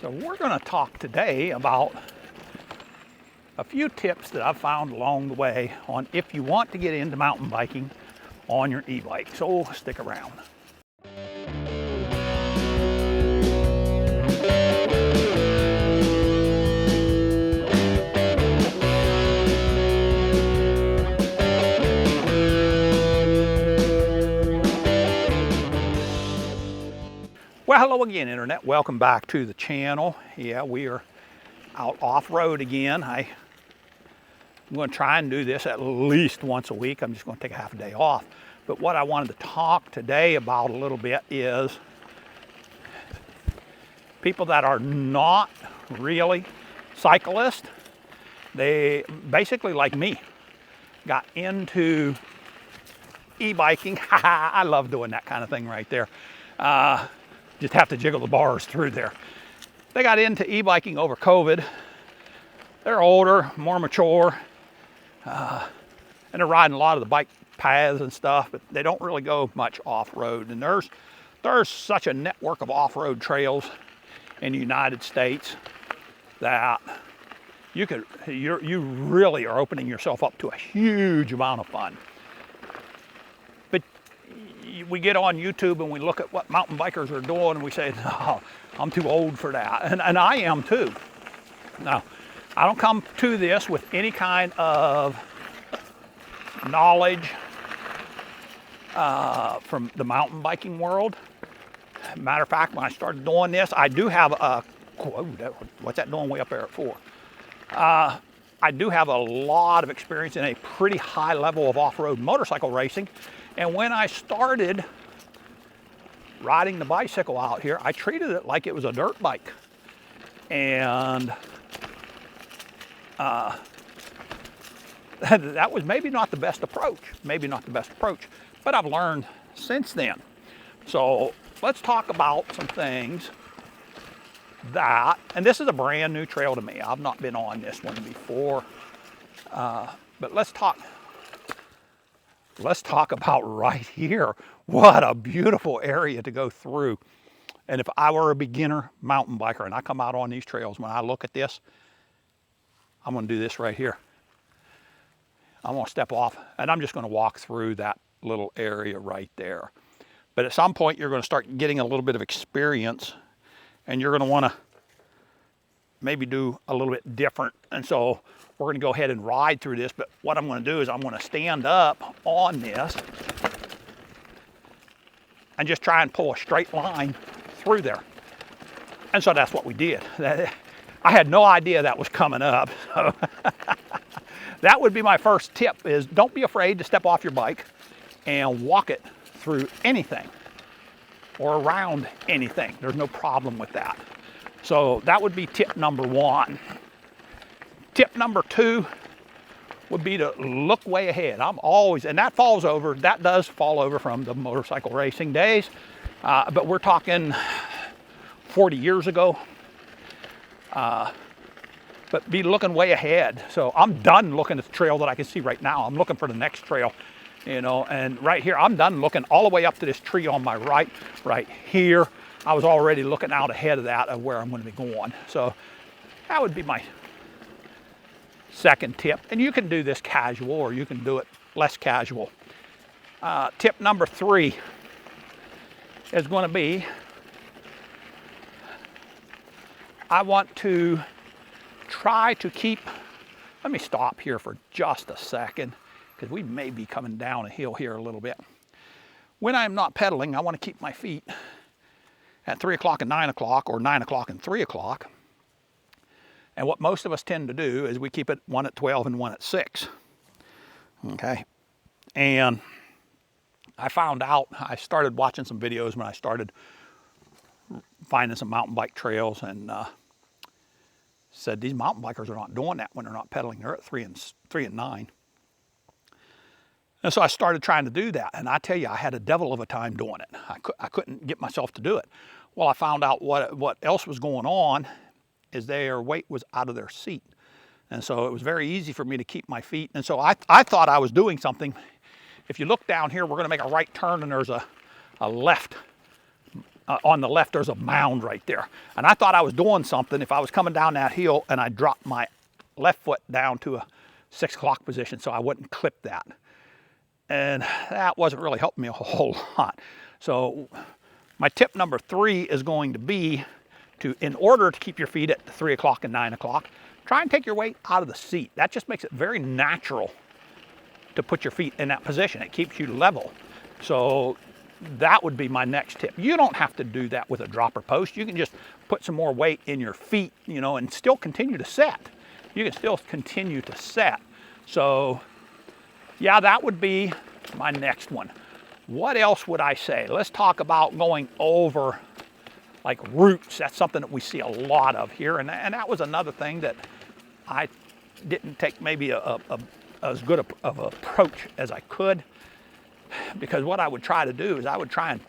So we're going to talk today about a few tips that I've found along the way on if you want to get into mountain biking on your e-bike. So stick around. Well, hello again, Internet. Welcome back to the channel. Yeah, we are out off-road again. I'm going to try and do this at least once a week. I'm just going to take a half a day off. But what I wanted to talk today about a little bit is people that are not really cyclists. They basically, like me, got into e-biking. I love doing that kind of thing right there. Just have to jiggle the bars through there. They got into e-biking over COVID. They're older, more mature, and they're riding a lot of the bike paths and stuff, but they don't really go much off-road. And there's such a network of off-road trails in the United States that you really are opening yourself up to a huge amount of fun. But we get on YouTube and we look at what mountain bikers are doing and we say, no, I'm too old for that. And I am too. Now, I don't come to this with any kind of knowledge from the mountain biking world. Matter of fact, when I started doing this, I do have a, what's that doing way up there at 4? I do have a lot of experience in a pretty high level of off-road motorcycle racing. And when I started riding the bicycle out here, I treated it like it was a dirt bike. And that was maybe not the best approach, but I've learned since then. So let's talk about some things that, and this is a brand new trail to me. I've not been on this one before, but let's talk about right here. What a beautiful area to go through. And if I were a beginner mountain biker and I come out on these trails, when I look at this, I'm going to do this right here. I'm going to step off and I'm just going to walk through that little area right there. But at some point, you're going to start getting a little bit of experience and you're going to want to maybe do a little bit different. And so we're going to go ahead and ride through this. But what I'm going to do is I'm going to stand up on this and just try and pull a straight line through there. And so that's what we did. I had no idea that was coming up. So that would be my first tip, is don't be afraid to step off your bike and walk it through anything or around anything. There's no problem with that. So that would be tip number 1. Tip number 2 would be to look way ahead. I'm always, and that does fall over from the motorcycle racing days, but we're talking 40 years ago. But be looking way ahead. So I'm done looking at the trail that I can see right now. I'm looking for the next trail, and right here, I'm done looking all the way up to this tree on my right here. I was already looking out ahead of that of where I'm going to be going. So that would be my second tip. And you can do this casual or you can do it less casual. Tip number 3 is going to be, I want to try to keep, let me stop here for just a second because we may be coming down a hill here a little bit. When I'm not pedaling, I want to keep my feet at 3 o'clock and 9 o'clock or 9 o'clock and 3 o'clock. And what most of us tend to do is we keep it one at 12 and one at 6. Okay. And I found out, I started watching some videos when I started finding some mountain bike trails, and said these mountain bikers are not doing that when they're not pedaling. They're at 3 and 9. And so I started trying to do that. And I tell you, I had a devil of a time doing it. I couldn't get myself to do it. Well, I found out what else was going on is their weight was out of their seat. And so it was very easy for me to keep my feet. And so I thought I was doing something. If you look down here, we're going to make a right turn and there's a left on the left, there's a mound right there. And I thought I was doing something if I was coming down that hill and I dropped my left foot down to a 6 o'clock position so I wouldn't clip that. And that wasn't really helping me a whole lot. So my tip number 3 is going to be to, in order to keep your feet at 3 o'clock and 9 o'clock, try and take your weight out of the seat. That just makes it very natural to put your feet in that position. It keeps you level. So that would be my next tip. You don't have to do that with a dropper post. You can just put some more weight in your feet, you know, and still continue to set. You can still continue to set. So yeah, that would be my next one. What else would I say? Let's talk about going over like roots. That's something that we see a lot of here. And that was another thing that I didn't take maybe as good of an approach as I could. Because what I would try to do is I would try and,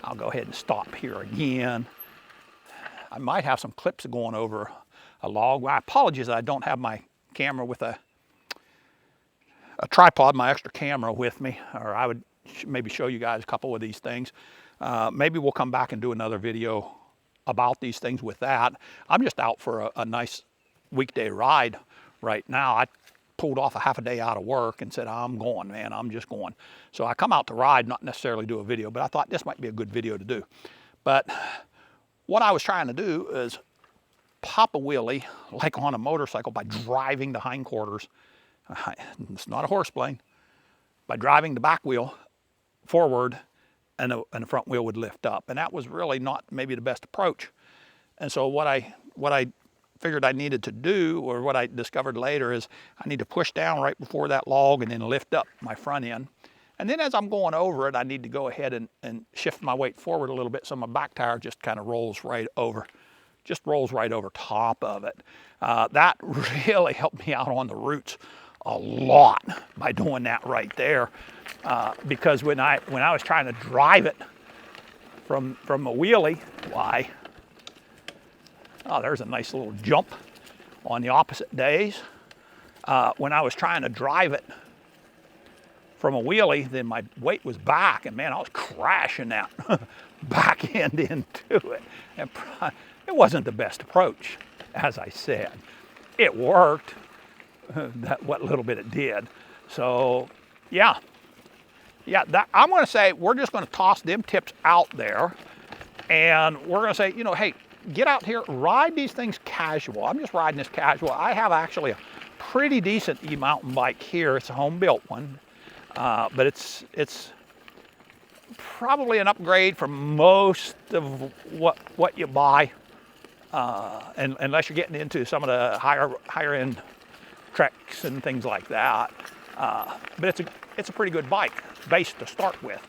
I'll go ahead and stop here again. I might have some clips going over a log. I apologize that I don't have my camera with a tripod, my extra camera with me, or I would maybe show you guys a couple of these things. Maybe we'll come back and do another video about these things with that. I'm just out for a nice weekday ride right now. I pulled off a half a day out of work and said, I'm going, man, I'm just going. So I come out to ride, not necessarily do a video, but I thought this might be a good video to do. But what I was trying to do is pop a wheelie like on a motorcycle by driving the hindquarters. It's not a horse plane. By driving the back wheel forward and the front wheel would lift up. And that was really not maybe the best approach. And so what I figured I needed to do, or what I discovered later, is I need to push down right before that log and then lift up my front end. And then as I'm going over it, I need to go ahead and shift my weight forward a little bit so my back tire just kind of rolls right over top of it. That really helped me out on the roots a lot by doing that right there. Because when I was trying to drive it from a wheelie, why, oh, there's a nice little jump on the opposite days. When I was trying to drive it from a wheelie, then my weight was back, and man, I was crashing that back end into it. And it wasn't the best approach, as I said. It worked, what little bit it did. So yeah, I'm gonna say we're just gonna toss them tips out there, and we're gonna say, you know, hey, get out here, ride these things casual. I'm just riding this casual. I have actually a pretty decent e-mountain bike here. It's a home-built one, but it's probably an upgrade from most of what you buy, and unless you're getting into some of the higher end Treks and things like that. But it's a pretty good bike base to start with.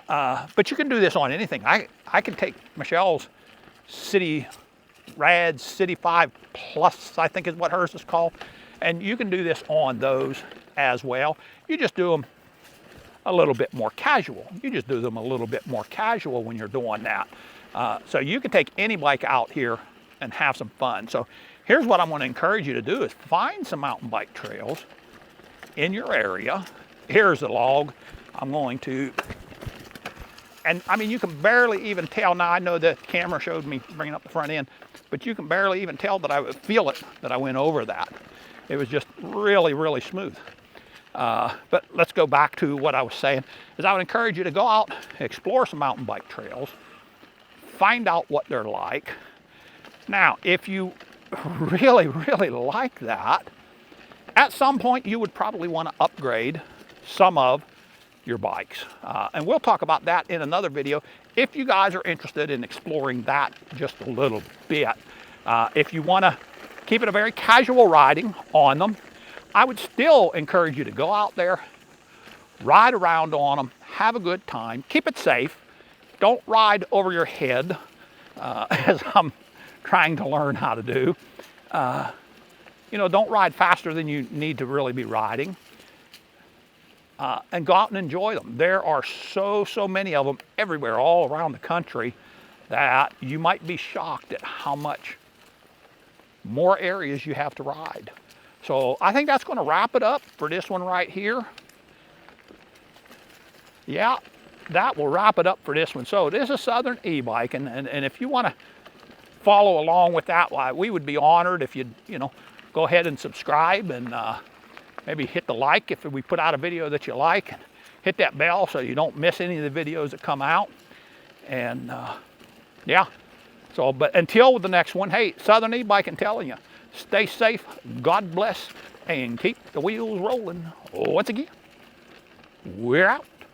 But you can do this on anything. I can take Michelle's City 5 Plus, I think is what hers is called, and you can do this on those as well. You just do them a little bit more casual. You just do them a little bit more casual when you're doing that. So you can take any bike out here and have some fun. So here's what I'm going to encourage you to do is find some mountain bike trails in your area. Here's the log. I'm going to, and I mean, you can barely even tell. Now I know the camera showed me bringing up the front end, but you can barely even tell that I would feel it, that I went over that. It was just really, really smooth. But let's go back to what I was saying, is I would encourage you to go out, explore some mountain bike trails, find out what they're like. Now, if you really, really like that, at some point you would probably want to upgrade some of your bikes. And we'll talk about that in another video if you guys are interested in exploring that just a little bit. If you want to keep it a very casual riding on them, I would still encourage you to go out there, ride around on them, have a good time, keep it safe. Don't ride over your head, as I'm trying to learn how to do. You know, don't ride faster than you need to really be riding. And go out and enjoy them. There are so many of them everywhere, all around the country, that you might be shocked at how much more areas you have to ride. So I think that's going to wrap it up for this one right here. Yeah, that will wrap it up for this one. So it is a Southern e-bike, and if you want to follow along with that, we would be honored if you'd, go ahead and subscribe, and maybe hit the like if we put out a video that you like, and hit that bell so you don't miss any of the videos that come out. And yeah, so, but until the next one, hey, Southern e-biking telling you, stay safe, God bless, and keep the wheels rolling. Once again, we're out.